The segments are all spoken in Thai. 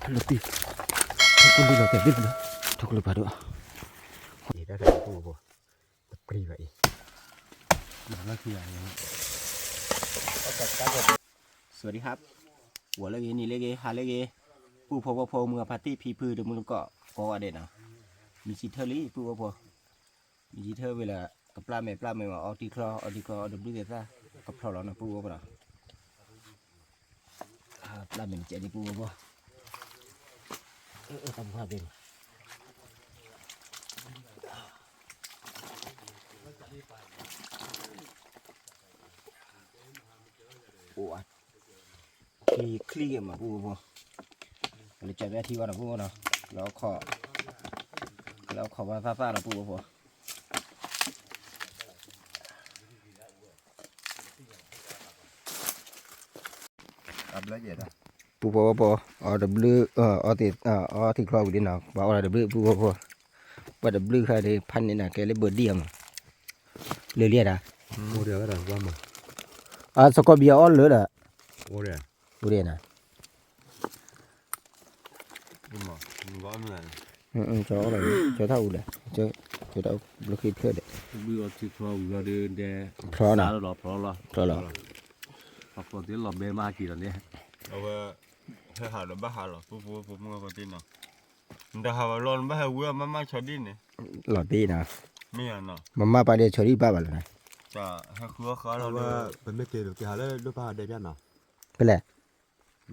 lebih aku lihat tadi benar aku lupa doa ini dah dah aku boh tepi vậy mana sih yang สวัสดีครับหัวเลกนี่เลกฮาเลกผู้พอเมืองพาร์ตี้พีพือเดี๋ยวมึงก็ว่าเด็ดนะมีจิตเทอรี่ผู้พอมีจิตเทอร์เวลากับปลาไม่มาออติคลอเดี๋ยวดูเดี๋ยวซะกับพลอแล้วนะผู้พอนะปลาไม่เจ๋งผู้พอทำข้าวเป็นโอ้ยคลีมาผู้พอเราจะไปที่ว่านะผู้พอนะแล้วว่าซ่าๆนะผู้พออับละเอียดอ่ะผู้พอเอาดับเบิลเอาติคลอกูดินะว่าอะไรดับเบิลผู้พอว่าดับเบิลใครได้พันนี่นะแกเลยเบอร์เดียมเลยเรียดอ่ะโอเดียก็ได้ว่ามั้งสกอเบียออนเลยอ่ะโอเดียนะนี่มั้งว่ามั้งcho này cho thâu đấy cho đâu lúc khi thuê đấy bây giờ thì pro giờ để pro nào pro là học còn tiếng là bê ma kỳ rồi đấy hơi hard là bắt hard rồi phụ mua con tin nào đã hard rồi bắt hard vừa mà cho đi nè lọt đi nào mấy anh nào mà ba đi cho đi ba lần này chả hơi khó rồi bên mấy kia được cái hả đôi ba đẹp nhá cái này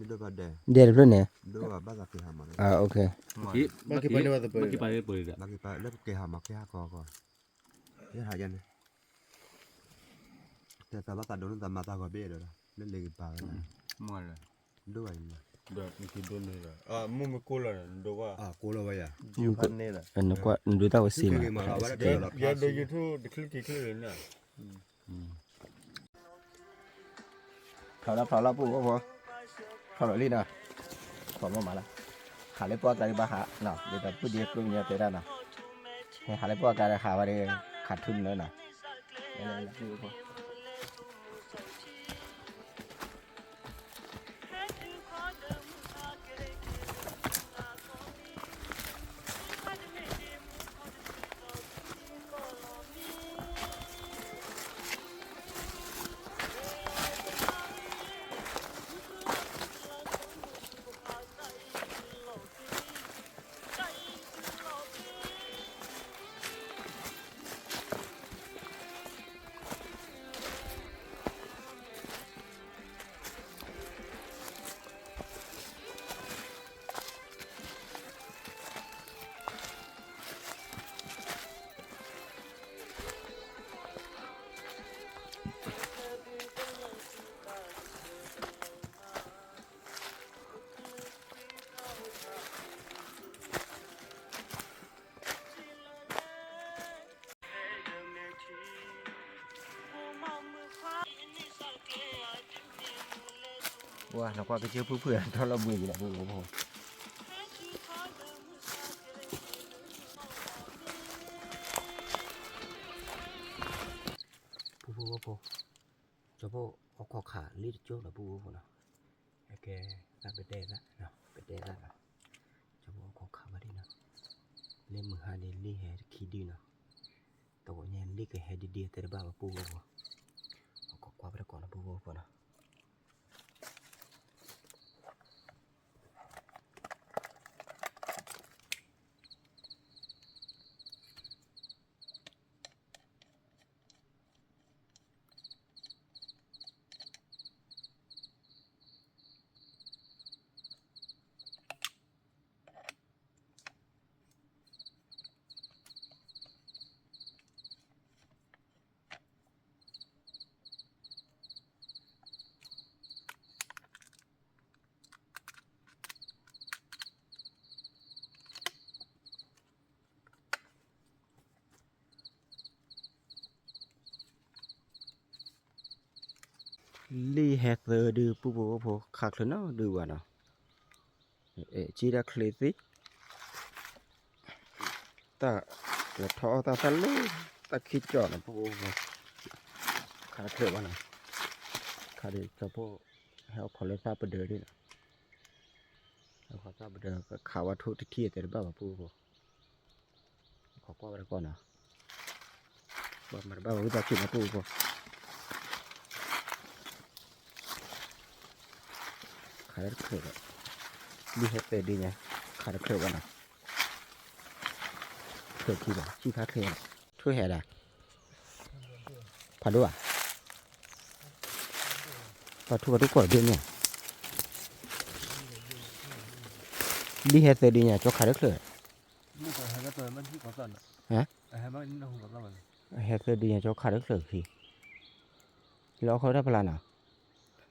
đôi ba đẹp đẹp luôn nè đôi ba bắt cái hàm ok bắt cái bài bơi bắt cái bài lớp cái hàm cái co cái hả dân này ta bắt ta đúng ta mà ta gọi bê rồi lên lấy cái bài này mua rồi đôi vậy được cái đôi này rồi mua một cô là đôi qua cô là vậy nhiều phần này là nó qua đôi tao xin giờ đôi YouTube click lên nè phao lá bù có phao lại đi nào phao mà làหาเล็บปอการบ้าหาเนาะเดี๋ยวแต่ผู้เดียวตัวเนี้ยเตะได้นะให้หาเล็บปอการหาว่าได้ขาดทุนเลยนะนี่คือพอว่าเราก็ไปเชื่อเพื่อนๆถ้าเรามืออยู่แล้วผู้พอจะพอเอาข้อขาลีดโจ้หรือผู้พอเนาะแกน่าเป็นแดงละเนาะเป็นแดงละจะพอเอาข้อขามาดิเนาะเล่นมือหาเล่นลีแฮขี้ดีเนาะตัวเนี่ยลีก็แฮดีๆแต่บ้ามาผู้พอเอาข้อความไปก่อนนะผู้พอเนาะลีแฮกเลยดูปุ๊บพอขาดเลยเนาะดูว่าเนาะจีดาคลีสิตาละท้อตาตะลุตาคิดจอดนะปุ๊บขาดเลยว่าเนาะขาดเลยจะพอให้เอาคอเลสเตอรอลไปเดินดิ ขอทราบเดิมข่าวว่าทุกที่แต่บ้ามาพูดขอว่าอะไรก่อนนะบอกมาบ้าว่าจะกินมาพูดขายเคยดีเฮตดีไงขายเคยกันนะเคยที่แบบที่ค้าเคยช่วยแห่ได้ผ่านด้วยผ่านทุกคนเดียวเนี่ยดีเฮตดีไงจะขายเคยนี่ก็ให้ตัวมันที่ก่อนให้มันนี่หุ่นกับมัน เฮตดีไงจะขายเคยสิแล้วเขาได้พลันอ่ะ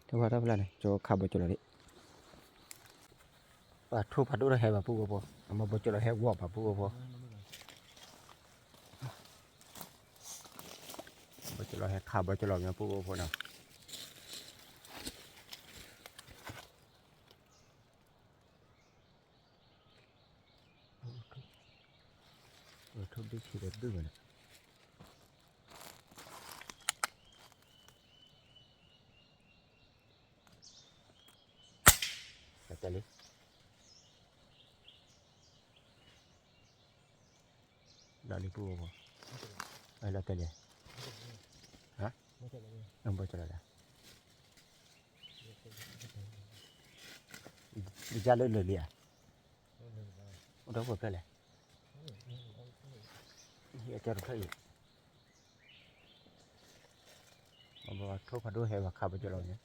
ถ้าเขาได้พลันจะขับไปจุดไหนว่าทุกผ่านด้วยแห่แบบพูดก็พอมาไปจุดไหนแห่วัวแบบพูดก็พอไปจุดไหนแห่ขับไปจุดไหนแบบพูดก็พอนะทุกที่ที่เด็ดดื้อเนี่ยแต่เลยดาลิปูบ่ไอ้ละแต่เลยฮะบ่จุดไหนดิจาเลยเลยอ่ะอุดมบ่เป็นเลยเฮียจะรู้ใครมาบอกทุกผ่านด้วยแห่ว่าขับไปจุดไหนเนี่ย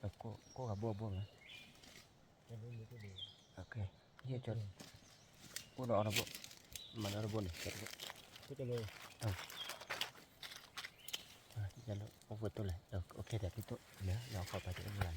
แล้วก็กับบัวไหมโอเคเฮียจะกูรอนะบัวมันรอบัวนี่จะรู้จะเลยจะรู้โอ้โหตัวเลยโอเคแต่ที่ตัวเนี่ยเราเข้าไปจะได้เมื่อไหร่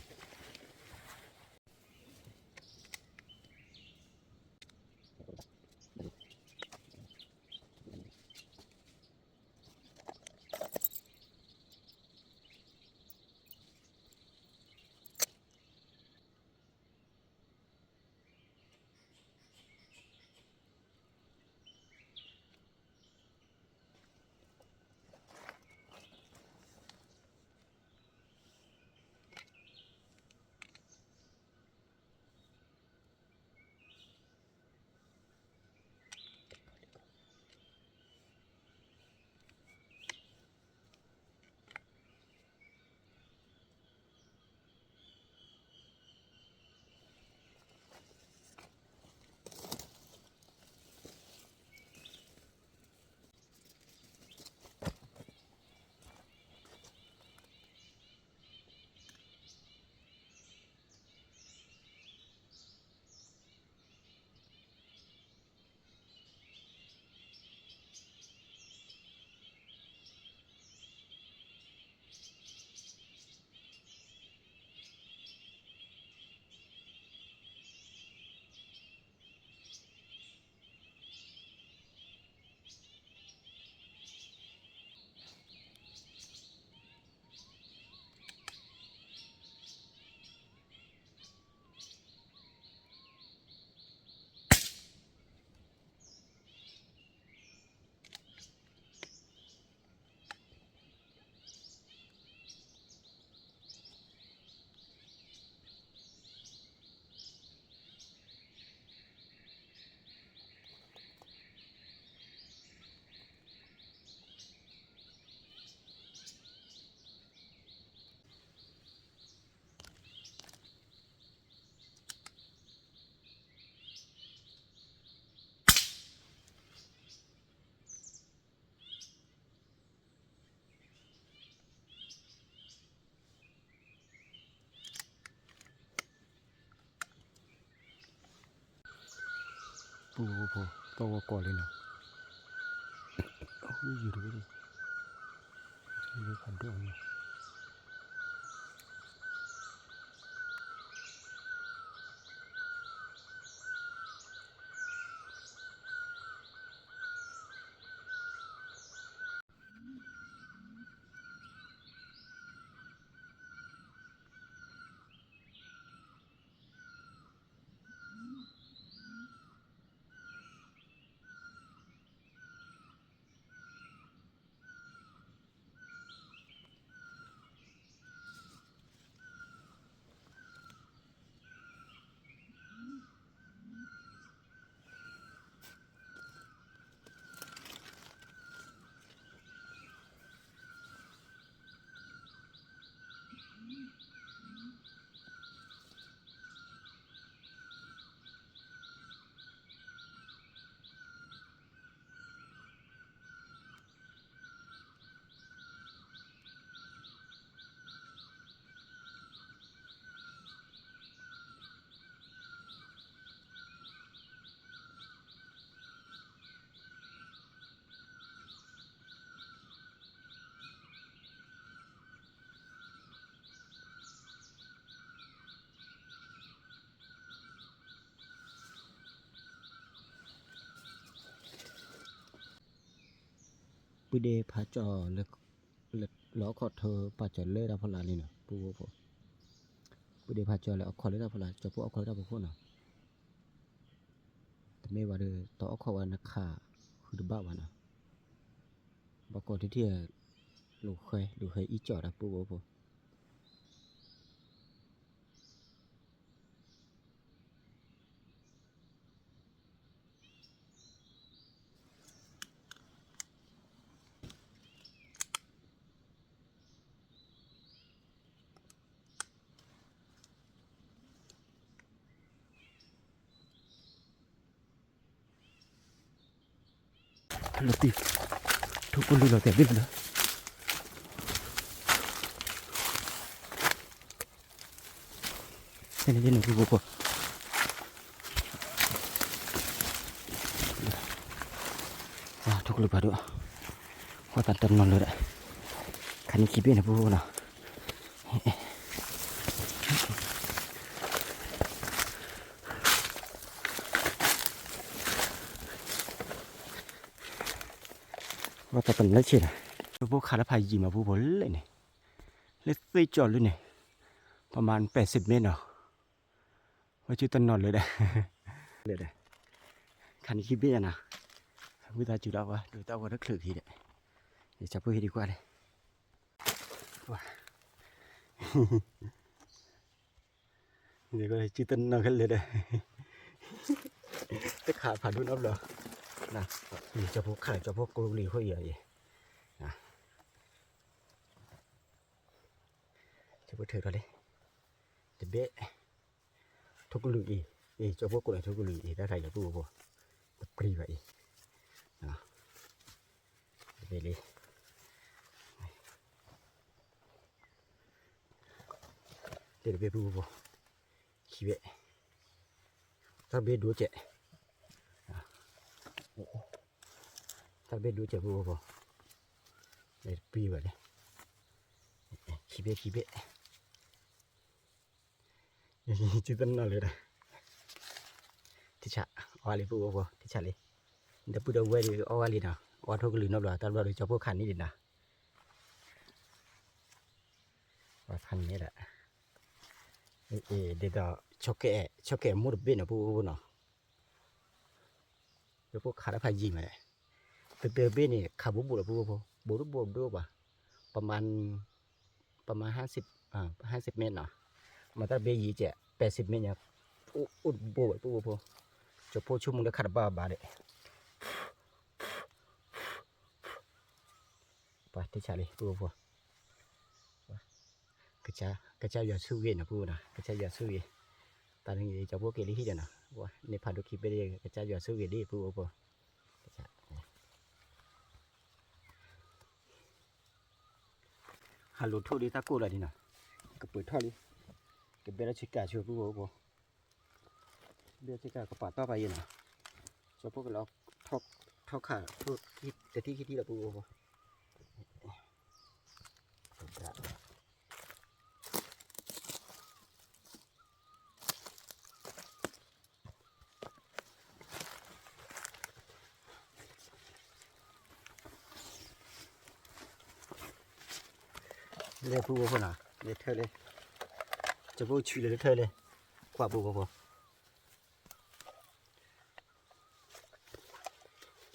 ปูตัวก่อนเลยนะโอ้ยอยู่ด้วยอยู่ขันด้วย เ ปุเดพาจอเล็กล้อขอเธอปาจอเล่ดาพลานี่เนาะปูพอปุเดพาจอแล้วเอาขอเล่ดาพลาจะพวกเอาขอเล่ดาพวกเนาะแต่ไม่ว่าเลยต่อเอาขอวันนักข่าคือดูบ้าวันเนาะบางคนที่ลูกเคยอีจอดอะปูพอเราตีทุกคนดูเราแต่ดิ้นนะนี่นี่หนูปูพอทุกคนดูด้วยว่าตันนอนเลยอะคันนี้คิดเป็นนะปูเนาะว่าแต่เป็นเล็กเชียวนะพวกคาราพายยิมาพวกบอลเลยเนี่ยเล็กตีจอดเลยเนี่ยประมาณ80 เมตรเนาะว่าชื่อต้นนอนเลยได้เลยได้คันนี้คิดเบี้ยนะวิธีจุดเอาวะดูเต้าว่านักขือทีเด็ดเดี๋ยวจับเพื่อดีกว่าเลยว้าเดี๋ยวก็ชื่อต้นนอนกันเลยได้แต่ขาผ่านดูน้ำเหรอนะนี่เจ้าพวกขาเจ้าพวกกลูรีเขาเยอะๆนะเจ้าพวกเธอกันเลยแต่เบ๊ะทุกลูรีเจ้าพวกกูเลยทุกลูรีได้ไรอย่าพูดบ่ตะปรีไว้นะเบ๊ะเลยเดี๋ยวเบ๊ะพูดบ่ขี้เบ๊ะถ้าเบ๊ะดูเจ๊ถ้าเบ็ดดูจะบูบเลยปีแบบนี้ขี้เบ็ดจิตตันน่าเลยนะที่ฉะอวาลีบูบที่ฉะเลยเดี๋ยวพูดเอาไว้ดีอวาลีนะอวาทุกลืนนับละตอนเราจะพูดขันนี่ดินะว่าขันนี้แหละเดี๋ยวช็อกเกะมุดเบ็ดนะบูเนาะเดี๋ยวพวกขาดพายยิงมาเลยเตอเบ้เนี่ยขาบุบุหรือบุบุด้วยป่ะประมาณ50 เมตรเนาะมาถ้าเบ้ยี่เจ๊80 เมตรเนี่ยอุดบุบุจะพูดชั่วโมงละขาดบ้าเลยไปที่ชาลีบุกระจายยาสู้เวียนะบุนะกระจายยาสู้เวียตอนนี้จะพูดเกลี่ยที่เดียวนะว่าในพาดุคิเบ้กระจายยาสู้เวียดีบุฮัลโหลทุกทีตะกูเลยดินะก็เปิดท่อดิก็เบลชิกาช่วยผู้บ่เบลชิกาก็ปาดต่อไปนะช่วยพวกเราทอกขาพวกที่คิดละผู้บ่เรียกผู้บ่นะเรียกเธอเลยจะพูดชื่อเลยเธอเลยกว่าผู้บ่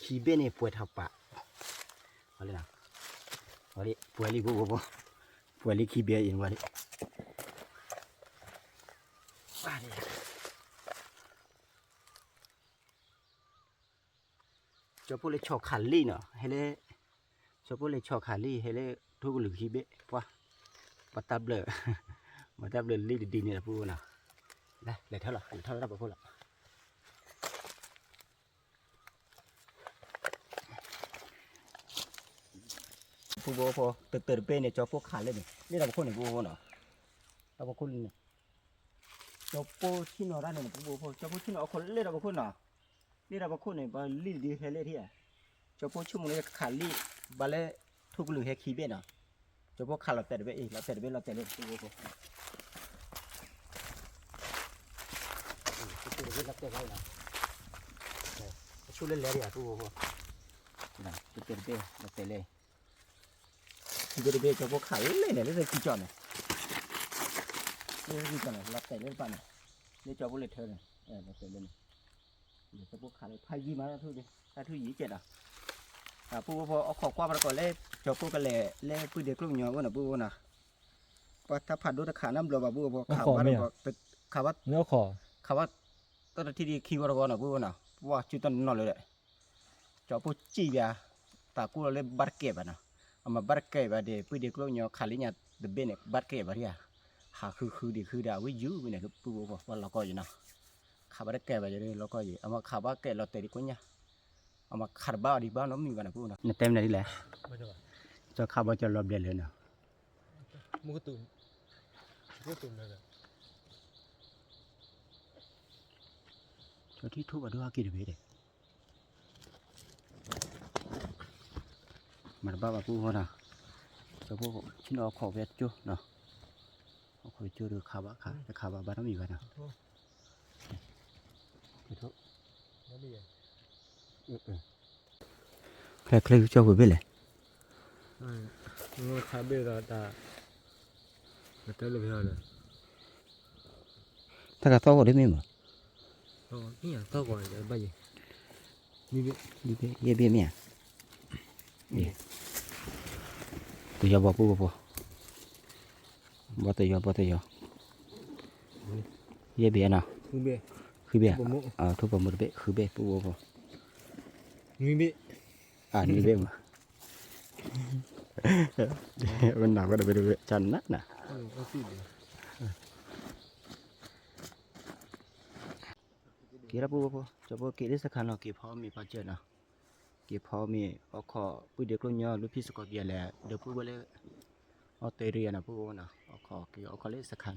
ขี้เบ้เนี่ยปวดทับปะอะไรนะวันนี้ปวดลิผู้บ่ปวดลิขี้เบ้เองวันนี้จะพูดเลยชอขาลี่เนาะให้เลยจะพูดเลยชอขาลี่ให้เลยทุกหรือขี้เบ้ป่ะมาตับเลยลี่ดีเนี่ยพูดนะได้เลยเท่าไหร่รับพูดละผู้บ่พอเติร์เป็นเนี่ยจอพวกขาเลยนี่เราพูดหนึ่งผู้บ่เนาะเราพูดเนี่ยจอพวกที่นอนได้เนี่ยผู้บ่พอจอพวกที่นอนคนเล่เราพูดเนาะนี่เราพูดเนี่ยบาลี่ดีให้เล่ที่อ่ะจอพวกชั่วโมงนี้ขาลี่บาเล่ทุกหรือให้ขี้เบ้เนาะจะพวกขาเราแต่เบ้เราแต่เบ้ตัวพวกตัวเบ้เราแต่ไว้นะช่วยเล่นแล้วดิอ่ะตัวพวก นะเตะเตะมาเตะเลยเตะจะพวกขายเลยเนี่ยเลยกี่จอนเนี่ยเลยกี่จอนเนี่ยรับเตะเล่นป่ะเนี่ยเลยจะพวกเล็กเธอเนี่ยมาเตะเล่นเดี๋ยวจะพวกขายเลยพายยี่มาทุกทีถ้าทุกยี่เจ็ดผู้พอเอาขอบความประกอบเล่จะพวกกันเล่ผู้เด็กลูกหยองก็นะผู้นะพอถ้าผ่านดูตะขาน้ำเรือแบบผู้พอข่าวว่าข่าวว่า เนื้อขอ ข่าวว่าตอนที่ดีคีย์ว่าเรานะผู้นะว่าจุดต้นนอนเลยจะพวกจีบยาตากูเราเล่บาร์เก็บนะเอามาบาร์เก็บเดี๋ยวผู้เด็กลูกหยองขาลิญาเดบเบนบาร์เก็บอะไรอ่ะหาคือดีคือดาววิจูเนี่ยคือผู้บอกว่าเราก็อยู่นะข่าวบาร์เก็บอะไรเราก็อยู่เอามาข่าวว่าเก็บเราเตะดีกว่าเนี่ยเอามาคาร์บ้าดีบ้านน้องมีกันนะผู้นะในเต็มเลยแหละจะข่าวว่าจะรอบเดือนเลยนะ มุกตุ่มเลย cho thích thu vào đưa kia được về đấy mà ba bà cô nào cho cô xin nó khổ vẹt chưa nào khỏi chưa được khá bác nó mì vậy nào khai khai cho vừa biết này nó khá bây giờ ta người ta làm sao rồi ta cả to vào đấy mình mà cái nhà to gọi là bao nhiêu đi bia mẹ từ giờ bỏ từ giờ ye bia nào không biết khứ bia thu vào một bệ khứ bia bu người biết ni bia mà bên nào có được chăn nát nèกี่ระบบจะบอกกี่ได้สักขนาดกี่พอมีปัจจัยนะกี่พอมีเอาข้อผู้เด็กรุ่นย่อลูกพี่สกอตเบียแหละเดี๋ยวผู้ว่าเลยเอาเตเรียนะผู้ว่านะเอาข้อกี่เอาข้อเล็กสักขัน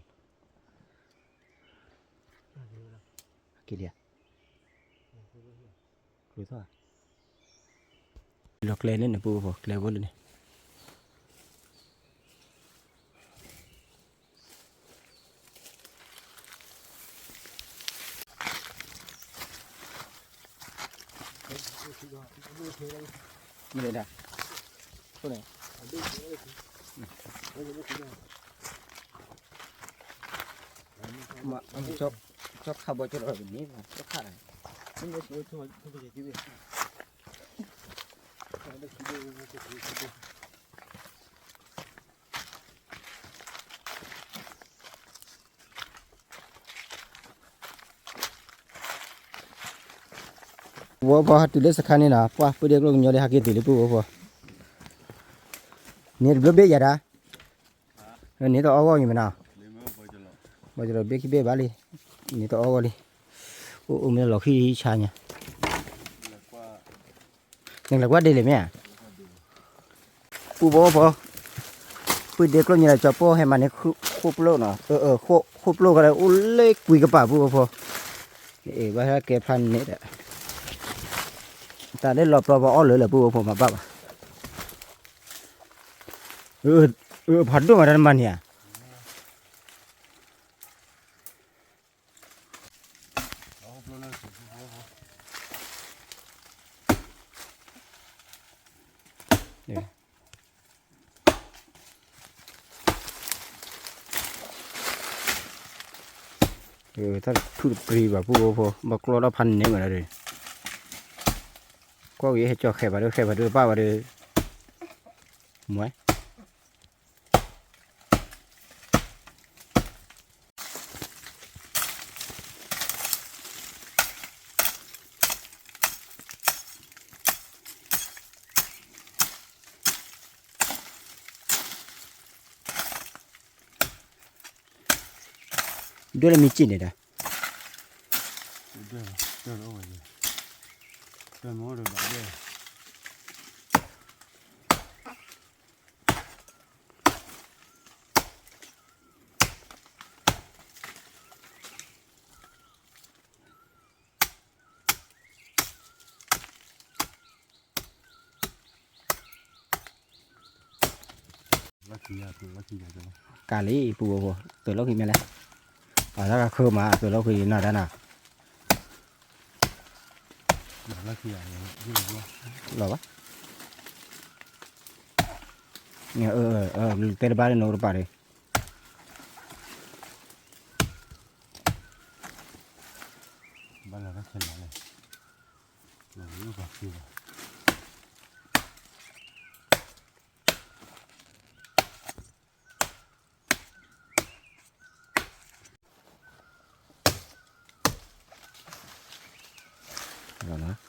กี่เดียรู้ตัวหลอกเล่นเนี่ยผู้บอกเล่นวันนี้ไม่ได้ตัวไหนมาชอบขับบอลจะแบบนี้มาชอบขาดอะไรไม่ได้ช่วยทุกอย่างที่วัวพอหัดติดเล็กสักคันนี่นะป้าผู้เด็กลงยอดเลยหักติดเลยผู้วัวเนี่ยเบี้ยยังไงนี่ตัวอ้ออยู่มั้ยนะบ่จะเราเบี้ยขี้เบี้ยบ้าเลยนี่ตัวอ้อเลยโอ้ไม่หลอกขี้ชาเนี่ยยังหลักว่าดีเลยไหมผู้วัวพอผู้เด็กลงยอดจะป้อให้มันเนี่ยควบโลกเนาะควบโลกอะไรอุ้เล็กกุยกระป๋าผู้วัวพอว่าถ้าเก็บพันเนี่ยta đến lọp vào ó lửa là bùa của mà bắp phật đúng mà đàn man nhỉ ta thu pri vào bùa của bọc lo đãพันเนี่ยเหมือนอะไรcó gì hết cho khẹp vào đưa bao vào đưa muối đưa là mì chín này đã đưa đâu rồi đưa mua được bao nhiêu cà lý bùa từ lúc khi mẹ lấy ở đó khơi mà từ lúc khi nào đã nào lò quá तेरे बारे नोर पारे Bala ka chela le. Lo yu ba fi ba.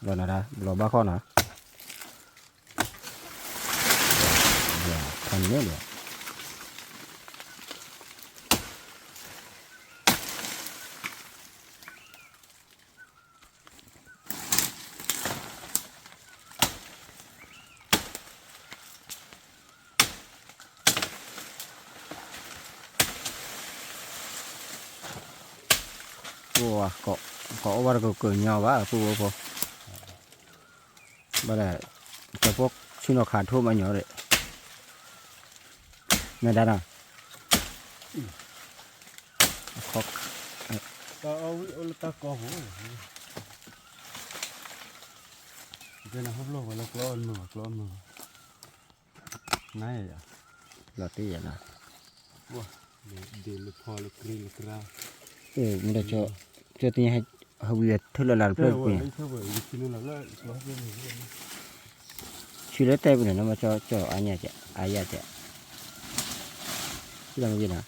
rồi nè ra rồi ba con hả thành nhớ được wow có bao giờ cười nhau quá phụ bây giờ cho phúc xin nó khát thua mà nhỏ đấy mẹ đã nào khó Ta au ta ko ho. Cái nào hấp lô và clon mà. Này à. là tí vậy nè Wow. Để lực ho lực ra. mình đã cho tí hay hơi việt thứ là làm phơi quỷ chỉ lấy tay này nó mà cho ai nhà chạy ai nhà chạy chứ làm gì nào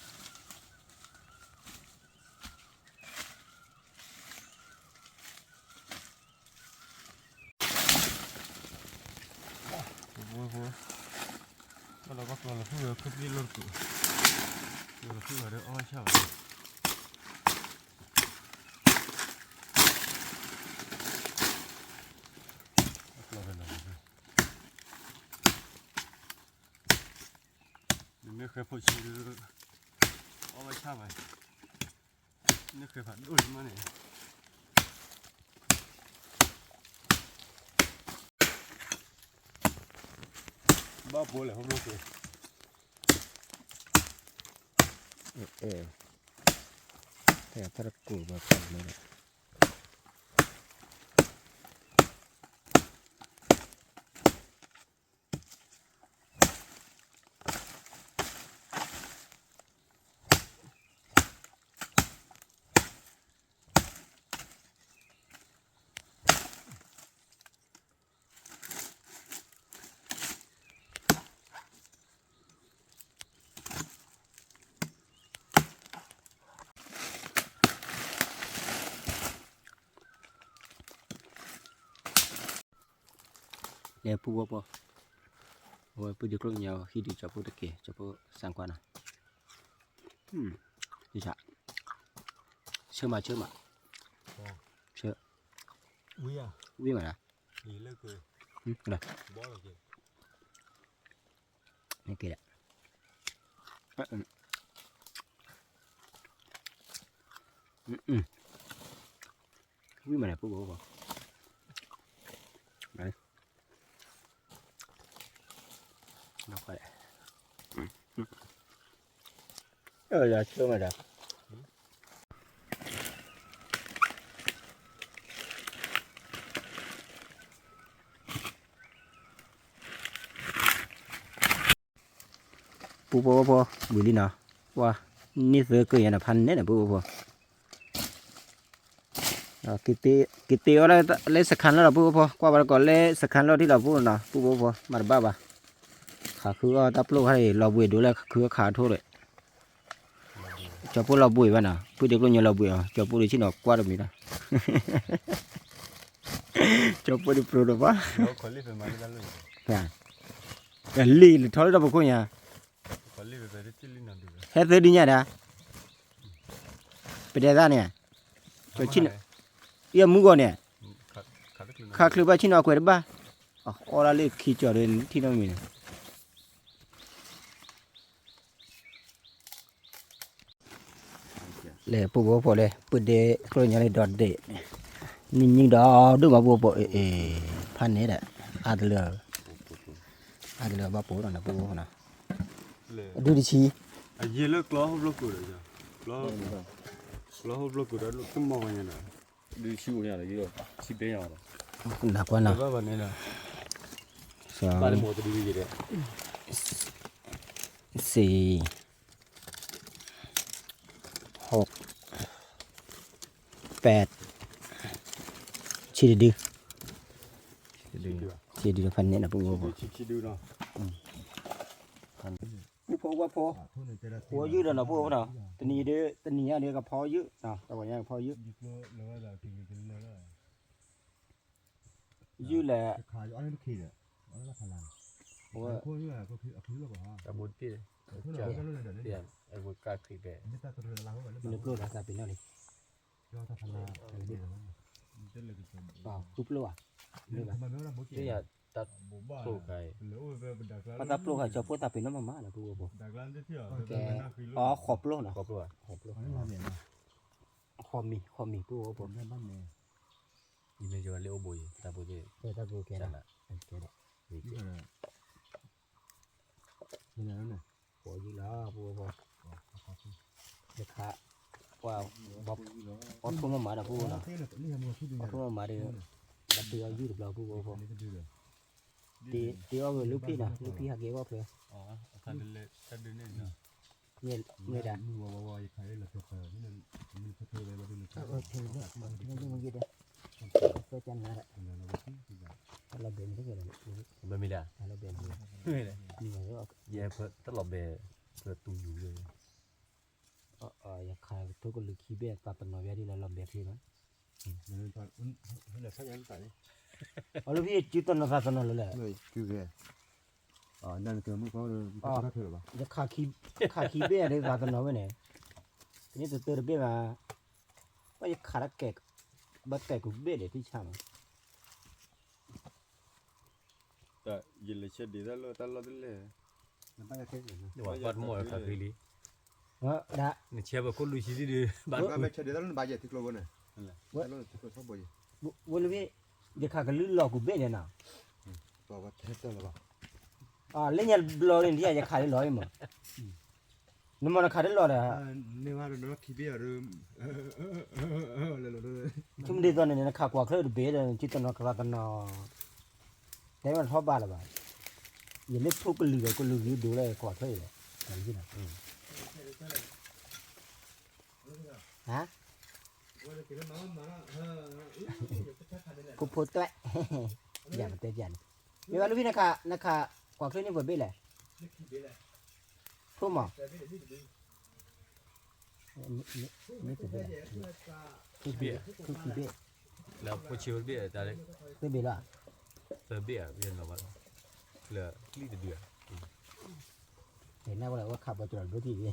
Kalau kau kalau aku pergi lor tu. Kalau aku ada awal siapa? Nếu khởi phụ chỉ awal siapa? Nếu khởi phản đối mà này. Ba bố lại không lúc rồi. thế ta được củ vào phần này để pu po ôi pu được lúc nhiều khi đi cho pu được kì cho pu sang quan à đi chả chưa mà chưa Ui à. biết mà nè Đi lên cười. này Bỏ rồi kìa. này kìa biết mà nè pu po đấy nó phải là chưa mà được pu po bữa đi nào qua nít vừa cười là pan đấy là pu po kita ở đây lấy sạc khăn là pu po qua bao còn lấy sạc khăn là đi là pu nào pu po mà ba khá khứ tắp lô hay lò bụi đối là khứ khá thôi đấy cho pu lò bụi vậy nào pu được luôn nhiều lò bụi à cho pu đi chỉ nó qua được mình đó cho pu đi pro được quá Nó có lý về mà đi luôn. à lì là thôi đâu có nhà Có lý về cái chili nào được. hết tới đi nhà đã bây giờ ra nè cho chín yêu mua gọi nè khá khứ ba chín nó quẹt ba ở đây khi cho đến thì nó mình le pu po le pu de klo nya le dot de ning đó du ma po phan ne da adler ba po na pu na du di chi À gì lớp ló hấp ló cười rồi. Ló hấp ló cười đó lúc cũng mò như này. Đi siêu nhà là gì rồi? Siêu bé nhà rồi. na kwa na Ba này là. sa Ba này một cái đi gì đấy. 6 8ชีดื้อชีดื้อพันเนี่ยนะพวกเรา chi du no ผู้พอว่าพอพอยืดแล้วนะพวกเราตอนนี้เด้อตอนนี้เด้อก็พอยืดนะแต่ว่ายังพอยืดยืดแหละ ขายอันนี้ขี้เนี่ยอันนี้พลัง เพราะว่า พวกนี้ก็คือคือแล้วก็ฮะ ตะบุญพี่ พวกเราก็เลยเดี๋ยว เปลี่ยนไอ้บุญกาคือแบบ ไม่ตัดตัวเราแล้ว มันเลิกโลดแล้วจะเป็นแล้วนี่ เราทำพลังเดี๋ยว เปล่าทุบโลอ่ะนี่ป่ะ มันไม่รับบุญ ที่อยากตัดปลูกไก่ พอตับโลค่ะจะพูดตับเป็นน้ำมันนะพวกเราแกอ๋อขอบโลนะ ครอบครัว ขอบโล อันนี้เราเนี่ยนะ คอมีพวก ผ ผม ม แม่บ้านเนี่ย อีเมจว่าเลี้ยวบุยตะบุญที่ ตับโลแก จั นะ นละ แกนะ นี่เนี่ยนั่นเนี่ย พอยืดแล้วพวกผมเด็กขาว่าบ๊อบอดทุ่มมานะพวกนะ นี่ทำมาพูดดี อดทุ่มมาเด้อตัดตัวยืดเราพวกผม นี่ก็ดีเลย ตีว่าลูกพี่นะลูกพี่หักเยอะว่าเพื่อ อ๋อคันเล็กคันเล็กเนาะ เนี่ยด่า นี่ว่าใครละเธอนี่มันเธอเลยเราดูเลย เออเธอเนี่ยมันยืดเด้อเพื่อจันนะเราเบนที่เกิดอะไร ไม่มีแล้ว เราเบนนี่ ไม่เลย นี่ไงก็ แย่เพื่อตลอดเบะเพื่อตูอยู่เลย อยากขายทุกคนหรือขี้เบี้ยปลาเป็นน้อยที่เราลำเบียที่นั้น มันตอนมันเหลือแค่ยังใส่ เอาลูกพี่จุดต้นฟ้าต้นนั่นแหละ เลยคือแกอ๋อนั่นคือมันก็ก็เธอป่ะ อยากขายขี้เบี้ยได้ฟ้าต้นน้อยไว้เนี่ยนี่ตัวเตอร์เบี้ยมาว่าอยากขายแกะบัดแกะกูเบี้ยเลยที่ช่าง แต่ยินเลยเช็ดดีตลอดเลย มันตั้งแต่เท่เลยนะ เดี๋ยววัดมวยกับคือลี đã เนี่ยเชียร์แบบคนลุยชีดีบ้าน ก็ไม่ใช่เดี๋ยวต้องบาดเจ็บที่กลัวเนี่ยนั่นแหละแล้วที่กลัวชอบบ่อย vô lúc ấy giờ khá cái lưỡi lò của bên này nào บอกว่าเท่เลยป่ะ lấy nhà lò lên đi giờ khá cái lò ấy mà nhưng mà nó khá cái lò này นี่ว่าเราขี้เบี้ยหรือเลย chúng đi tuần này nó khá quá khơi được bé rồi chỉ tuần nó khá tuần nó đấy mà thóp ba là vậy giờ lấy thuốc cái lưỡi đủ lại quá khơi rồi làm gì nào hả cô phốt đấy dạ mà tết dần nhưng mà lúc ấy nó khá quả khơi như vừa biết này thuốc màนี่คือเบี้ย คือเบี้ย คือเบี้ย แล้วพอเชียวเบี้ยแต่เล็ก คือเบี้ยละ เติมเบี้ยเบี้ยเราบ้างเหลือลีดเดือด เห็นหน้าว่าขับมาจอดรถที่นี่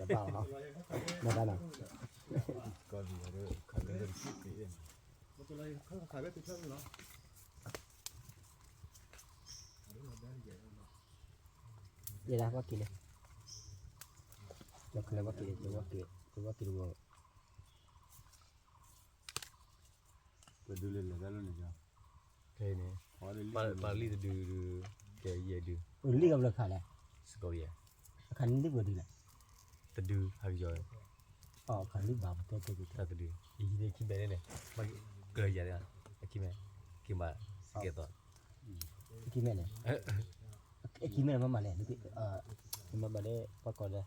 กระเป๋าเขาไม่ได้หรอก ก็ดีเลยขันเลยขี้เบี้ยมันจะอะไรเขาขายแบบเป็นเท่าไหร่หรอ เดี๋ยวนะว่ากินเลยจะคือว่ากินจะว่ากินว่า ไปดูเลยแล้วนี่จ้ะ แค่นี้ปาลีดดื้อแกเย่ดื้อ รีบกับราคาเลย สกอเย่ คันนี้บ่ดีเลย ตะดื้อหายจอย คันนี้บ้าตัว ตะดื้ออีนี่คิดไปเนี่ยมันเกลือเยอะเลยคิดไหมคิดมาเกี่ยวต่อ คิดแม่เนี่ยคิดแม่มาเลยนี่มาบ่ได้ประกอบเลย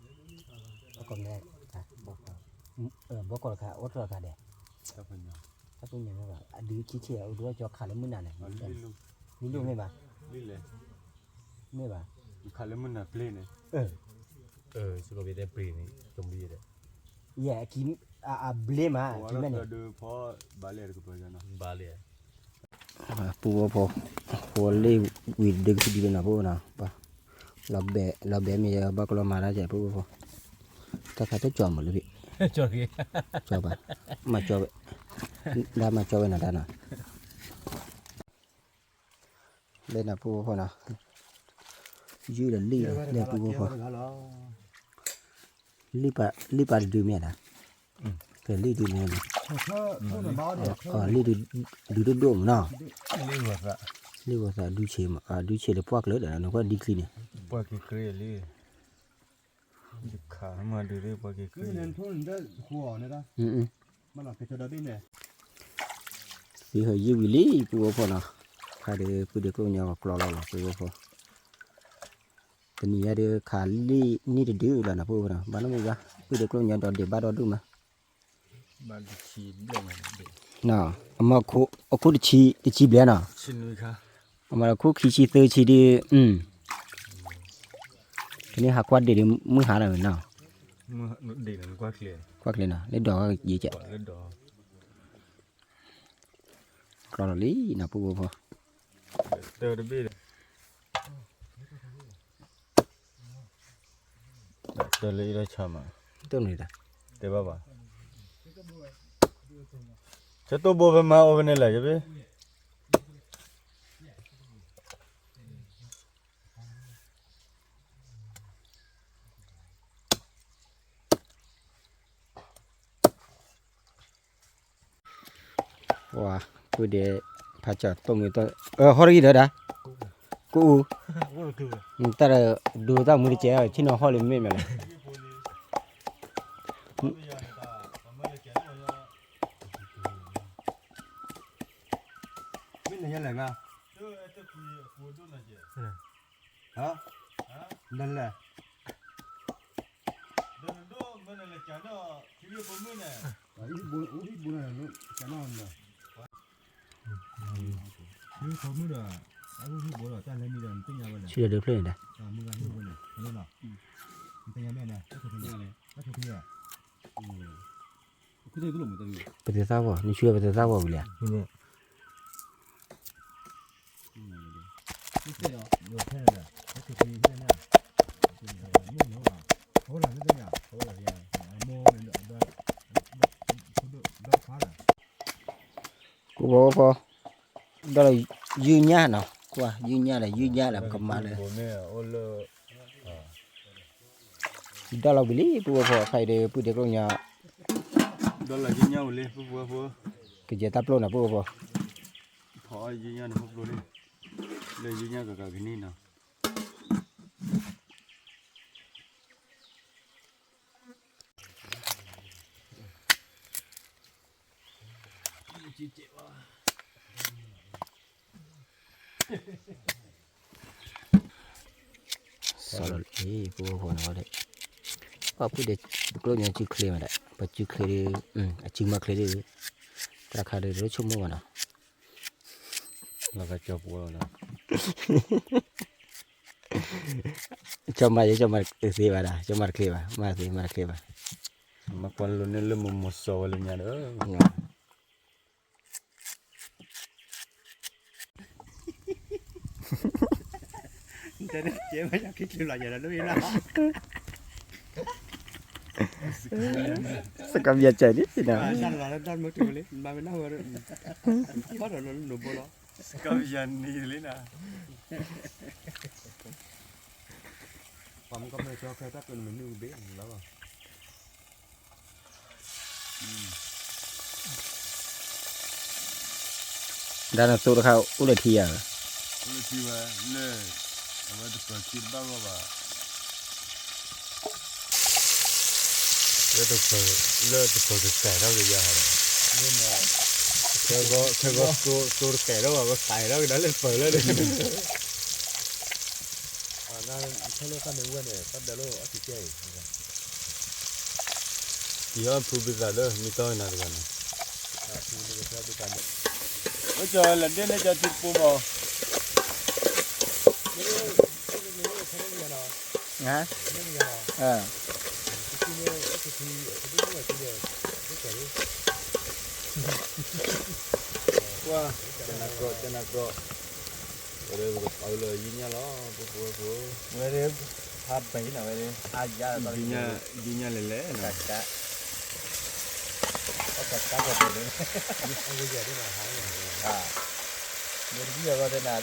ประกอบได้บอกก่อนค่ะอดราคาเด้ ถ้าเป็นอย่าง ถ้าเป็นอย่างนั้นก็ดื้อขี้เชี่ยวดูว่าจะขาดแล้วมื้อนั้นน่ะ ลิลุ นี่ลูกไม่บ่า ลิเลย ไม่บ่า คันเลยมันน่ะเพลนเลย สกอเย่ได้ปรีนี่จมดีเลย อย่ากินเบลมากินแม่เนี่ย ดูพอบาเล่ก็ไปกันเนาะ บาเลย ปูพอเล่วิดดึกดีนะปูนะป่ะเราแบมีบักเรามาได้ใจปูพอถ้าใครจะจอมหมดเลยพี่ จอดกี่ จอป่ะมาจอไปได้มาจอไปนะด้านน่ะเล่นนะปูพอนะยืดลี่เลยปูพอลี่ปะดูเมียนะแต่ลี่ดูเมียนะ ลี่ดูดูมั้งเนาะ ลิวะ ลี่ว่าจะดูเชื่อมาดูเชื่อเลยพวกเลยเดี๋ยวเราก็ดีคลีเนี่ย ปากเครียดลิขามาดูดิปากเครียด นี่ทุ่นได้หัวเนี่ยนะมันหลับไปจะได้บินเนี่ย vì hơi dữ lý của phò nào khai để cứ được có nhau cò lò là của phò ตนี่ya de kha li ni de du la na pu na ba no mi ba pu de klo nya do de ba do du ma บ้านชีบลงมาเด็ก na ama khu de chi bia na ชินวิค่ะ ama khu khi chi te chi de ni ha kwat de mu ha la na มือเด็กนั่นกว่าเคลียร์ kwat le na le do ga yi che ก่อนเล่นดอก kro li na pu po เตอร์ดบี้เตอร์เลยได้ชามา to ni da เตบ้าบ้าจะตัวโบเป็นมาโอเป็นอะไรจะไป wa pu de pha cha to mi to ho ri da ku ta da du ta mu che chi no ho le me me la ไม่ไหนยังไงอ่ะฮะนั่นแหละ อีบุญอะไรนู้นจะนอนเนาะนี่เขาไม่ได้ไอ้พวกที่บัวเราแต่ละมีเดินติ้งยาวเลย chi de phle da มึงกันที่บัวเนี่ยนี่เนาะติ้งยาวแม่เนี่ยก็ถูกที่เลยก็ถูกที่อ่ะคือได้ก็หลงเหมือนกันอยู่ pa de sa wo ni chue pa de sa wo le นี่เสียอยู่แค่นั้นก็ถูกที่แค่นั้นมุ่งเนาะเขาหลังนี่เนี่ยเขาหลังเนี่ยโม่เนี่ยได้ฟ้าละ ku bo po da la yu nya na kwa yu nya la ka ma le โบเนี่ยโอเล da la bi li pu po khai de pu de klo nya ดอลลาร์ยิงเงาเลยพวกพวก ke je ta plo na pu po พอยิงเงาพวกเลยเลยยิงเงากับกินนี่นะ sa lo pu po na de pa pu de klo nya chi khle ma da pa chi khle de a chi ma khle de ta kha de ro chu mo na แล้วก็จับวัวนะ cho ma se ba da cho ma khle ba ma khle ba มาควันลุ้นเนี่ยเริ่มมุสาวเลยเนี่ยเด้อ จะได้เจ๊ไม่อยากคิดถึงหลายอย่างแล้วด้วยนะ sa kam ya cha ni na ด้านหลังด้านมือถือเลยมาเป็นหน้าหัวเลยเพราะเราหนุ่มโบราณ กับยันนี่เลยนะ ผมก็ไม่ชอบแค่ถ้าเป็นเหมือนนิวเบนแล้วอ่ะ da na so da kha u le thi ya ลูกที่ว่าเล่เอาไว้ตัวคิดบ้าบ้าเล่ตัวเล่ตัวจะแก่แล้วจะยังไงนี่นะเธอก็ตัวแก่แล้วว่าใส่แล้วนั่นเลยเปิดเลย นั่นเขาเรียกกันในวันเนี่ยตั้งแต่โลกอาทิตย์เจ้า ที่ว่าผู้บิดาเลยมีตัวไหนกัน ที่นี่ก็ชอบด้วยกัน ก็จะหลังเดือนจะติดปุ่มอ่ะ ha ว่าจะนักก็เดี๋ยวเอาเลยยิงเนี่ยล้อปุ๊บเมื่อเดี๋ยวภาพไปหน่อยเดี๋ยวยิงเนี่ยเละๆนะ kaก็เป็นเลยเอาไปเยอะด้วยนะหายอย่างเงี้ย ni ji ya ba de na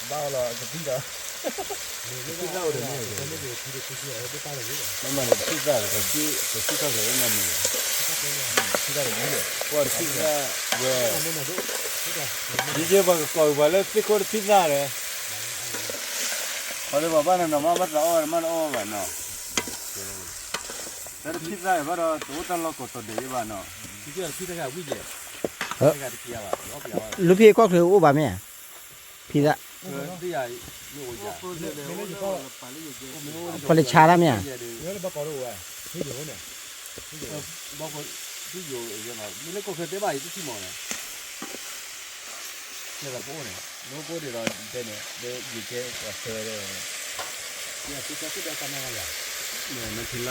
ba lo ke ti da ที่เล่าเดี๋ยวนี้เขาไม่ได้ที่จะที่เอาไปตั้งเลย 那么现在这个人呢没有，现在没有，我现在我直接把搞完了，这个披萨嘞，好的，爸爸那妈把早晚嘛熬完了，但是披萨也把它都当了搞到的一碗了，ที่จะที่จะการวิ่งเนี่ย lu phi kwa khle u ba me phi da 这呀，那我家。พอเลยชาแล้วเนี่ย 你那把搞了我，没有呢，没有。包括都有一个嘛，你那个可对吧？也是几毛呢？那个包呢？那包的了，在呢，在一个我说的，เนี่ยที่จะได้กันอะไร 那听了，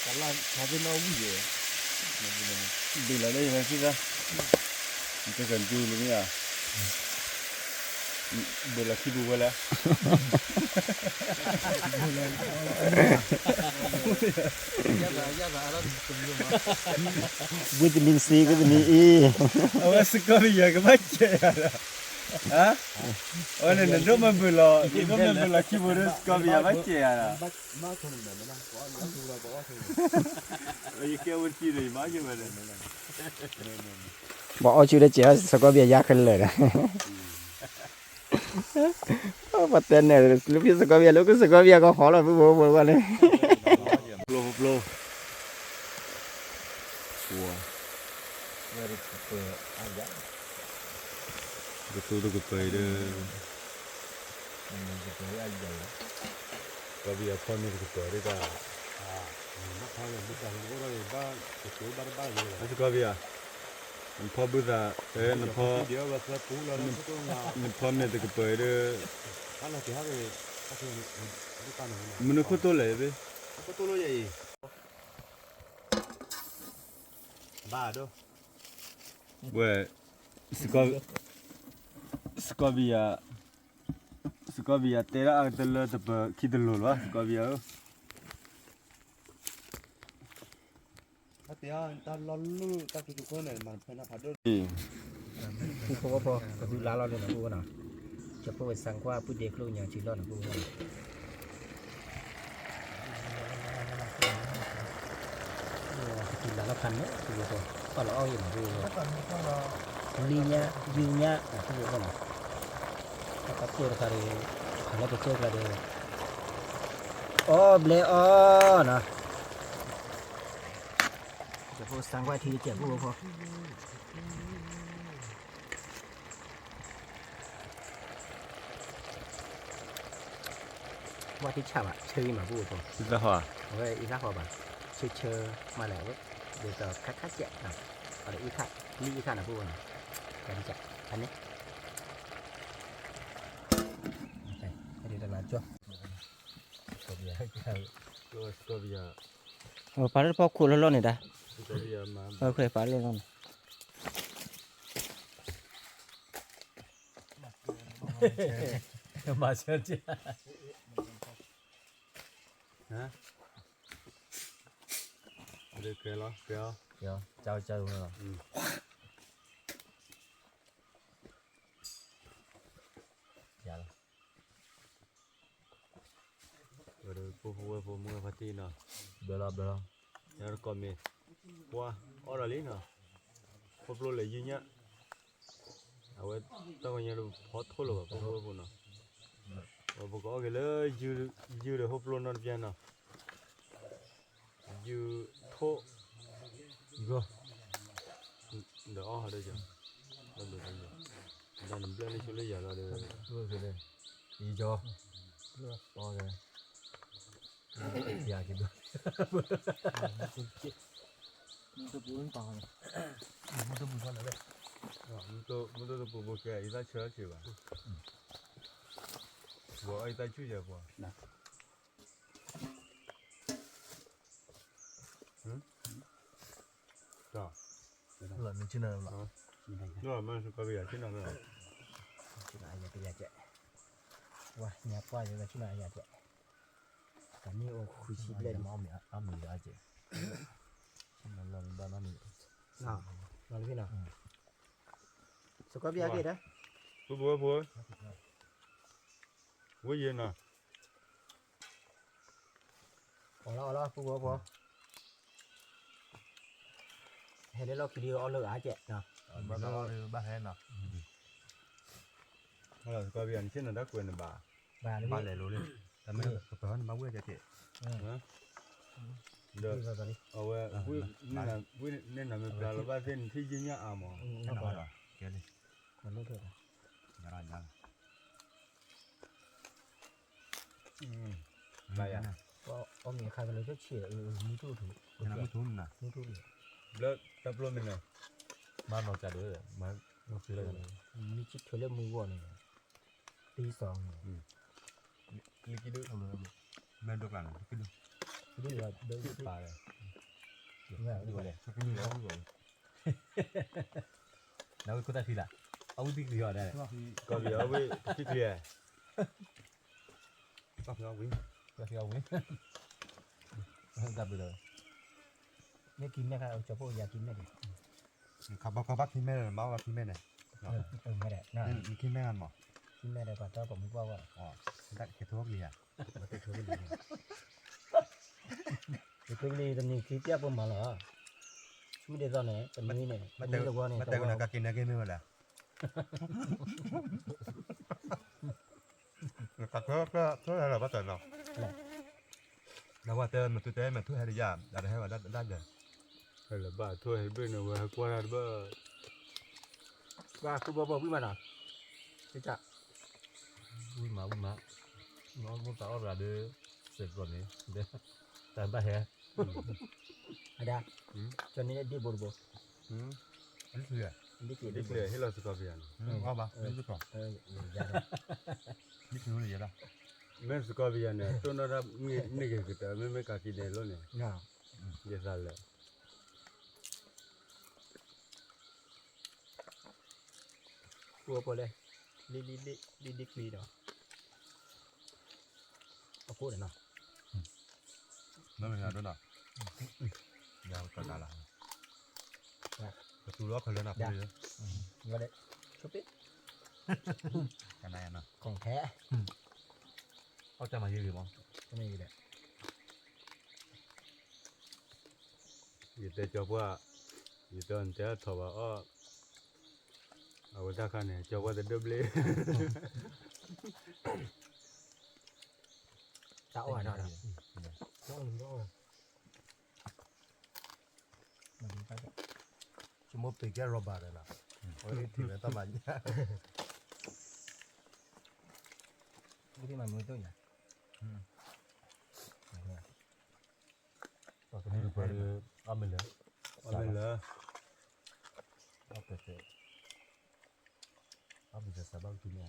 咱俩他这那物业，对了，那现在是个，你这个就那个呀，为了起步为了，วิตามินซีวิตามินอี 我是搞的一个嘛姐呀，啊？我那那么不了，那么不了起步的搞的嘛姐呀，我一给我记得嘛就完了。 บอกเอาชื่อได้เจ้าสกอเบียยากขึ้นเลยนะปัตเตนเนี่ยลูกพี่สกอเบียลูกสกอเบียก็ขอเราไปบอกว่าเลย Blo. Wow. Betul tu kepai dia. Kau biar pon ni kepai dia tak. Masuk kau biar. Nampak buta, nampak. Nampak ni tu kepai dia. Mana kau tu lah, be? Apa tu lo jadi? Bado. Weh, suka biar terak telah tapi kita lulu lah suka biar. Tapi ya, tak lalu tak itu kau ni mana pernah pada. ผู้เขาพอก็ดูลาเราเลยนะผู้นะจะพูดไปสั่งว่าผู้เด็กลูกอย่างชีรอดนะผู้กินลาเราพันเนาะผู้เขาก็เราเอาอย่างผู้ลีเนี้ยยูเนี้ยผู้เขาเนาะก็เจอกันเลยขันแล้วก็เจอกันเลยอ๋อเบลอ๋อนะจะพูดสั่งว่าทีเจ็บผู้เขาว่าที่ฉาบอ่ะชื่อมาพูดผม Sudah hua. เว้ยอีกข้าขอบัตรชื่อมาแล้วเดี๋ยวจะคัดแจกนะอะไรอีกข้านี่อีกข้านะพูดนะการแจกอันนี้โอเคเดี๋ยวจะมาจ้ะ Suka biar. โอ้ปลาเรื่องพอคูร้อนๆนี่ได้ Suka biar mah. โอเคปลาเรื่องร้อน Macam je. Hả? Được kìa lo, kìa. Ya, jauh luôn rồi. Ya lah. Rồi phụ mua phát tin nào. Bela. Nhớ còn mình. Qua, ở đó lý nào. Phụ lô lấy gì nhá. À vậy, tao nhớ được hot thôi rồi, phụ nào. Phụ có cái lỡ dư được hộp lô nó bien nào. Dư thô. Igo. Được ở đây chưa? Đâu được đâu. Đang nằm lên đi lấy giờ là được. Dua ke dia. Hijau. Oh ke. Ya gitu. Untuk bulan tahun. Itu bukan ada. Untuk bubu ke, kita cuci cuba. Buat kita cuci apa? Nah. Tak. Lah ni Cina lah. ๆนี่ได้นะ Nó mà suka biar Cina kan. ชุนายาไปยาเจ๊ว่าเนี่ยป้าอยู่กับชุนายาเจ๊กันนี่โอ้คุยชีพเลย Ambil aja. Cina lah bana ni. น่ะนอนพี่น่ะสกอเบียกี่นะ Bubu. Vui gì nè. พอแล้วพอเห็นได้เราคิดดีเอาเลยอาเจ๊เนาะ Bana bah enak. Kalau suka biar Cina dah kuen ba. บาเลย Ba le lulu. Tapi kepahan mau gue jadi. Hah? พี่ Dah. ตอนนี้ Awak, vui nên là mình là lo ba tên thi duy nhất à mà. เอาก่อน เลย มันรู้เถอะ ยาลายา มาอย่าง ก็เอาเมียใครกันเลยก็เฉียมีทุกถูก ยาไม่ทุ่มนะ มีทุกเลย แล้วตับลมเป็นไง มานอกจากด้วยมาต้องซื้ออะไรกัน มีจิตเทเลมือวัวนี่ตีสองเนี่ย ลิกิดู เอาเลยแม่ดูกลางก็ดู ดูว่าเดิน ปลาเลย เนี่ย ดูเลย ก็มีแล้วด้วย แล้วก็ได้ทีละเอาที่เดียวได้ ก็คือ ก็เดี๋ยวไปที่เคลียร์ ก็คือเอาวิ่ง ก็ที่เอาไว้ดับไปเลย ไม่กินนะครับเอาเฉพาะอยากกินไม่ดิ ขับบักที่แม่บ้าบักที่แม่เนี่ย ไม่ได้น่า มีที่แม่กันบ่ กินไม่ได้ป่ะแต่ผมว่าว่า อ๋อได้แค่ทั่วกี่อ่ะ มันจะเทเลเลยเทเลตอนนี้คิดจะประมาณเหรอไม่ได้ตอนไหนตอนนี้เนี่ย มาแต่คนนั้นก็กินนะกินไม่หมดละก็อะไรบ้างแต่เนาะแล้วว่าเติมมันตัวเต้มันทั่วให้ได้ยามอะไรให้ว่าด้านเดียว là bà thôi hay bên nào mà qua ra bơ ว่าคือบอกพี่มาหน่อยจะ วิ่งมาน้องมันต่อระเดือเสร็จก่อนนี้เดี๋ยวแต่บ้าแฮ ada cho nên đi bồi bồi อันนี้คือ đi kỹ đi clear hết là sự có việc ว่าบ้านี่ก่อน ra đây นี่คืออะไรล่ะ men sự có việc này tôi nó ra nghe cái cái đó mấy cái kia luôn này nào vậy sao lại bồi bồi đây đi kỹ đóเอาพูดหน่อยเนาะ นั่นเป็นอะไรด้วยนะยาวกระดาษละประตูล็อกเขาเลยนะพี่ ว่าได้ชุบปิ๊บ กันไหนนะ ของแท้ เขาจะมายืมมั้ง ก็ไม่มีเลย vậy để cho qua vậy tôi anh sẽ thò vào ở ta khăn này cho qua để double จะอ่อนหน่อยต้องมันไป ชั่วโมงตีแค่รอบาทเลยล่ะโอ้ยถือตั้งมัน ที่มันมือตัวใหญ่ ก็จะมีเพื่อนเอาไปเลย ở bên là เอาไปเถอะเอาไปจะสบายกินเนี่ย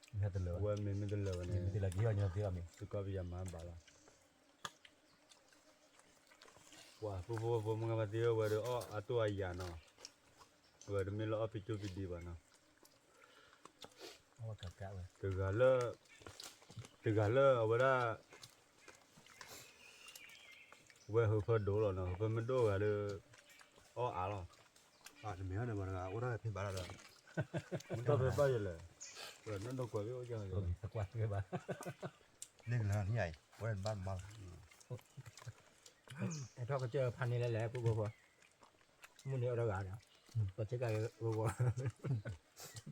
ไม่ให้ตะเลย quên mình mới được lời มี này ที่ละกี่วันเนี่ยที่เรามี sự có việc mà bảo là wow phụมึงมาเดียวว่าเดี๋ยวอ่ะตัวใหญ่เนาะว่าเดี๋ยวมีเราเอาไปจูบดีบ้านะ เอากะกะเลย từ gà lơ ở bên đó về hơi phơi đổ rồi nó phơi mình đổ gà được à rồi อ่ะเดี๋ยวมีอะไรบ้างนะว่าได้พี่บ้าแล้ว mình tao phải bao giờ lại rồi nó đâu có biết cho ก็มีสักวันก็บ้า เล่นแล้วที่ใหญ่ว่าเป็นบ้านบ้าน ไอ้ทอดก็เจอพันนี้แหละปุ๊บปุ๊บมึงเนี่ยเราการเนาะก็เช็คกันปุ๊บปุ๊บ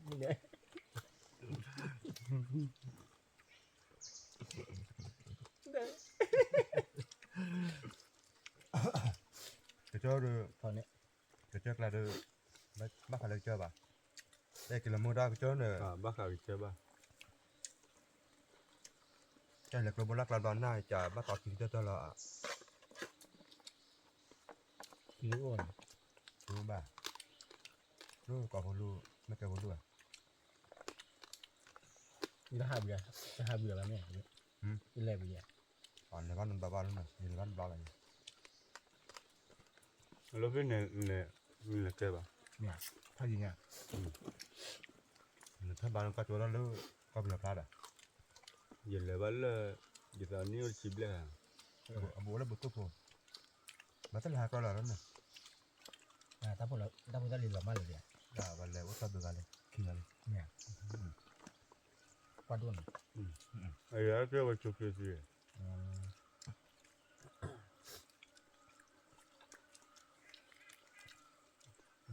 มึงเนี่ย จะเจอดู ตอนนี้ จะเจออะไรดูบ้านใครเจอป่ะได้กินละมือได้ก็เจอเนี่ย à bác khảo chơi ba ใช่เลยกระบวนการการหน้าจะบ้านต่อกินเจอละ คิ้วอ่อน รู้ป่ะรู้ก่อนผมรู้ไม่เจอผมรู้อ่ะ นี่ถ้าหาเบื่อแล้วเนี่ยกินอะไรไปเนี่ย ก่อนในบ้านมันบ้านนั่นน่ะในบ้านบ้านอะไร lúc cái này là chơi ba เนี่ย ถ้ายิงอ่ะถ้าบ้านก็ตัวนั้นรู้ก็เป็นพลาดอ่ะ giờ là bắt là giờ tao níu chìm lên à อาบัวแล้วบุตรตัวมาตั้งหาก็แล้วนั่นน่ะ ถ้าพวกเราจะเรียนหลับมาเลยเนี่ย ด่าวันแล้วว่าตัดดูกันเลยขี้กันเลย เนี่ยปลาด้วน ai đó chơi vào chụp cái gì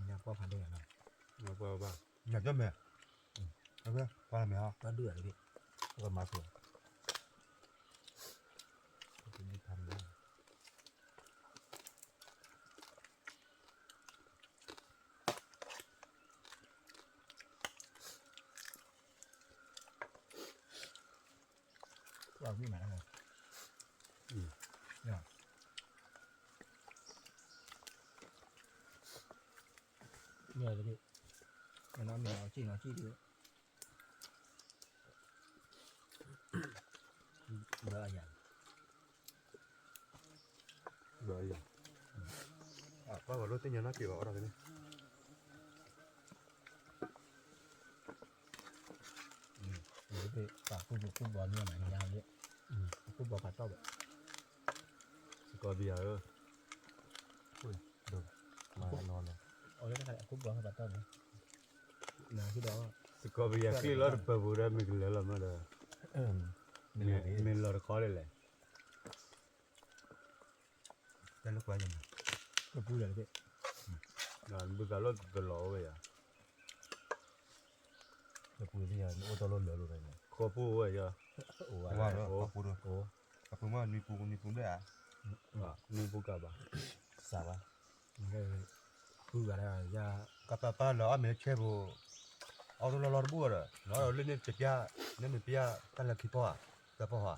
เนี่ยปลาพันเดือนเนาะ mà ba ba อยากจะแม่เอาไปปลาไหมฮะ ปลาเดือดเลยพี่ ก็มาเผื่อจะมีทำได้ พี่มาแล้ว เนี่ยเลยพี่ มันน้ำเหนียวจี้ดี เบอร์อย่าง rồi ba vào lúc tới nhà nó kiểu ở đâu này หรือไปฝากฟุตบอลเนี่ยหมายยาวเนี่ยฟุตบอลปัดเต้าแบบ có bia ơ มานอนเลยเอาเลยนะครับฟุตบอลปัดเต้าเลยนะที่เรา có bia khi lỡ được bờ ra mình lỡ làm rồi mình lỡ khó lên lại Đây lúc quay rồi ก็พูดเลยพี่ rồi bây giờ lỡ về lỗ vậy à จะพูดที่ยังโอ้ตัวล้นเหลือรู้เลยเนี่ย khó phu vậy chứ โอ้ Wow, kapu doh. โอ้ Kapu mah nipu deh ya. à mình phu cả bà สาวะมันก็พูดกันแล้วจะ Kapa lo ambil cebu. Auto lo bu ada. Lo lên pia, nên pia tan là kipo à. Kapo ha.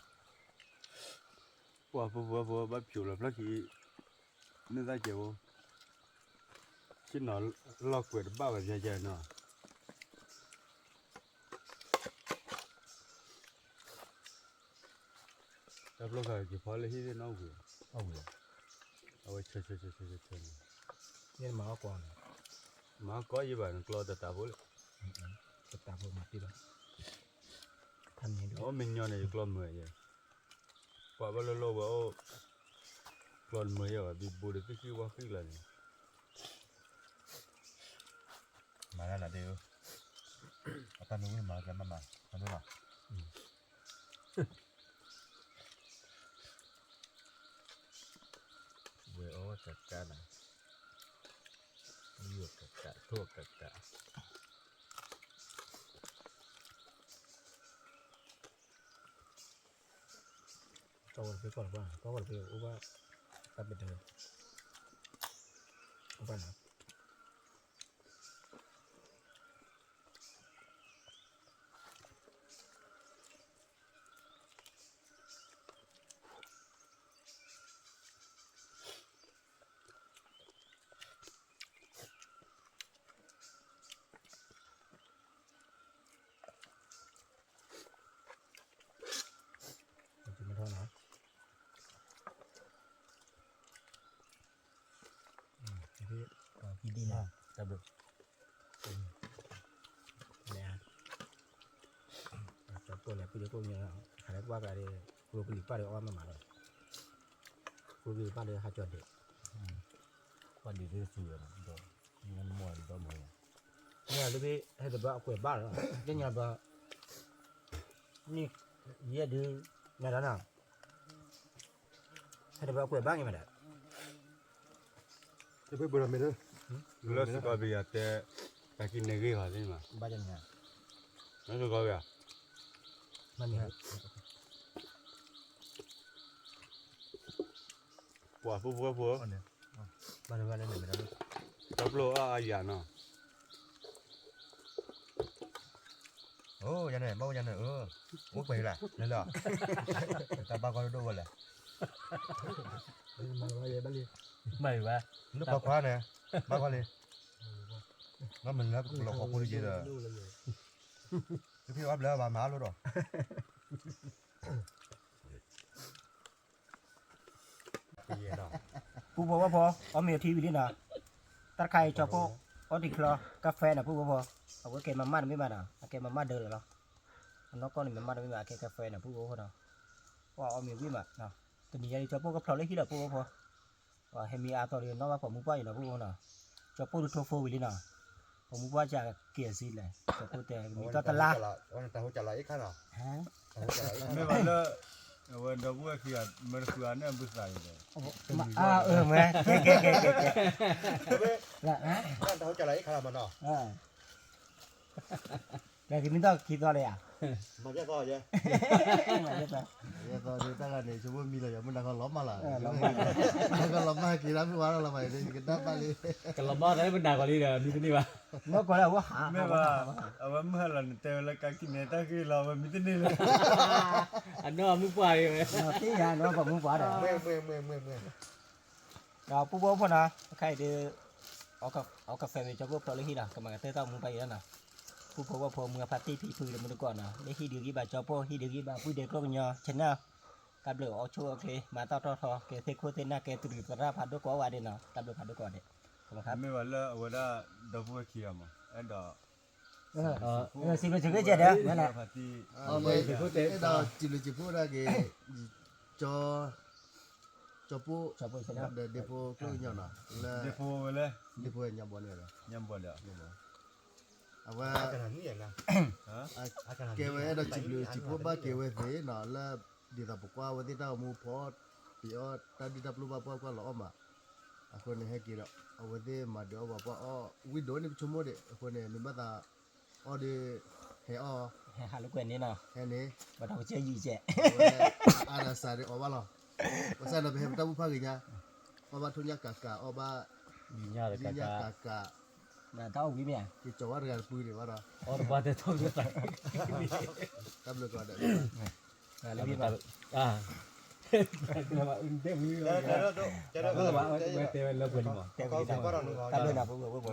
phu bắt chủ là nó khi nên ra chịu chứ nó lo quyệt bao giờ giờ nó đáp lúc này chỉ phải lấy hết nó vừa เอาเลย เอาไว้chơi เนี่ยมาก่อน mà có gì vậy nó lo tao bố จะตามผมมาที่บ้านทำยังไง nó mình nhỏ này lo mười vậy quả bao lâu bảo lo mười rồi bị bù được cái quá khứ là Mana lah dia. Apa nunggu mana kan mama. Mana lah. เวอกัดกันนะอยู่กัดกะทั่วกัดกะก็วันไปก่อนว่าก็วันไปว่าตัดไปเถอะว่านะ จริงไม่เท่านะพี่พี่ดีนะแต่แบบเนี่ยจะตัวแหลกพี่เด็กตัวนี้หาได้ว่ากันเลยครูผลิตป้าเดี๋ยวเอามาเลยครูผลิตป้าเดี๋ยวหาจอดเด็กป้าดีที่สุดนะตัวเงินมวยตัวมวยเนี่ยลูกพี่ให้ตัวบ้าคุยบ้าแล้วยังบ้านี่เยอะดีเนี่ยนะให้ตัวบ้าคุยบ้ายังไง Tapi berapa meter? lo có bị à thế cái kia này cái hả thế mà บ้ายังไง nó có bị à มันมี quả phu บ้านอะไรไม่ได้ đáp lô à à nó Oh, yang ni, mau yang ni. Oh baik lah. Lelah. Tak bakal dua lah. มันว่าอย่างไรไม่ว่า Nó bao khóa nè. Bao khóa đi. Nó mình nó lọc học cô đi gì rồi. Cái phía áp lỡ bà má luôn rồi. ผู้บอกว่าพอเอาเมียทีวีนี่นะตัดไข่จอพวกเอาดิคลอกาแฟนะผู้บอกพอเอาไว้เก็บมาม่าไม่มานะเก็บมาม่าเดินเหรอน้องก้อนนี่มาม่าไม่มาเก็บกาแฟนะผู้บอกพอนะว่าเอาเมียวิ่งมานะตัวนี้ยังจอพวกก็พลอยเลยที่ละผู้บอกพอว่าให้มีอาตัวเดียวน้องว่าผมมุ่งว่าอยู่นะผู้บอกนะจอพวกดูโทรโฟวิลินะผมมุ่งว่าจะเกลี่ยซีเลยจอพวกแต่มีตัวตะลา Orang tahu jalan ikan lah. ฮะ Tahu jalan ikan. ไม่ว่าแล้ววันดาวคือมันคืออันนี้บุษายเลย แม่เก๋ละฮะ Orang tahu jalan ikan lah mana. แต่ที่มันต้องคิดตัวเลยอ่ะ Macam kau je. มาเยอะไป Ya kalau kita kan ni cuba mila ya, mun dah kalau lama lah. Lama. Kalau lama kira aku warna lah ini kita balik. Kalau mau tadi benda kali dah ni bah. nó có là quá hả แม่ว่าเอาว่าเมื่อหลังเตลแล้วก็กินเนี่ยตาคือเรามันมีแต่นี่เลย Anh nó muốn qua đi mày. nó tí ha nó còn muốn quả rồi Mưa. rồi bố bố phân à khai đi ở cà phê về cho bố pro lấy hi nào cầm cái tơ tao muốn bay đó nào bố bố bố mua party phi phi được một đứa con nào để hi điều gì bà cho bố hi điều gì bà vui đẹp con nhỏ chân nào cặp lửa ở chỗ ok mà tao to to cái thế cô tên na cái từ từ ra phạt đứa có qua đây nào cặp lửa phạt đứa con đấy khôngครับ แม่ว่าแล้วว่าได้ดอกบัวเขียวมาไอ้ดอก xin lỗi cái gì đấy vậy này พาที่ Cái đó chỉ phụ ra cái cho phụ cho bố xem nào để phụ cái nhỏ nào เด là โฟไปเลย để phụ nhà bọn này rồi. ยำบ่แล้ว À vàฮะ cái vậy đó chỉ phụ ba cái vậy thế nó là đi tập qua vậy thì tao mua phó thì ta đi tập lúc ba qua lõ mà. Aku ni heki dah. Awak dia mada awak apa? We don't ni cuma dek. Aku ni memang tak. De he hai lúc quen đi nào he ni. bắt đầu chơi gì vậy Ada sari awak lah. Pasal dah behem tahu pagi nya. Awak tu nya kakak, awak Nhà rồi nya cả. kakak. là tao quý mẹ Kita cakap dengan pui ni mana. Or ba te thôi chứ phải. Tak boleh kau ada. là lấy mẹ À. Là bạn ưng thế như là. Đó là bạn ơi, te là quên mà. theo cái nào tao lên nào bố bố bố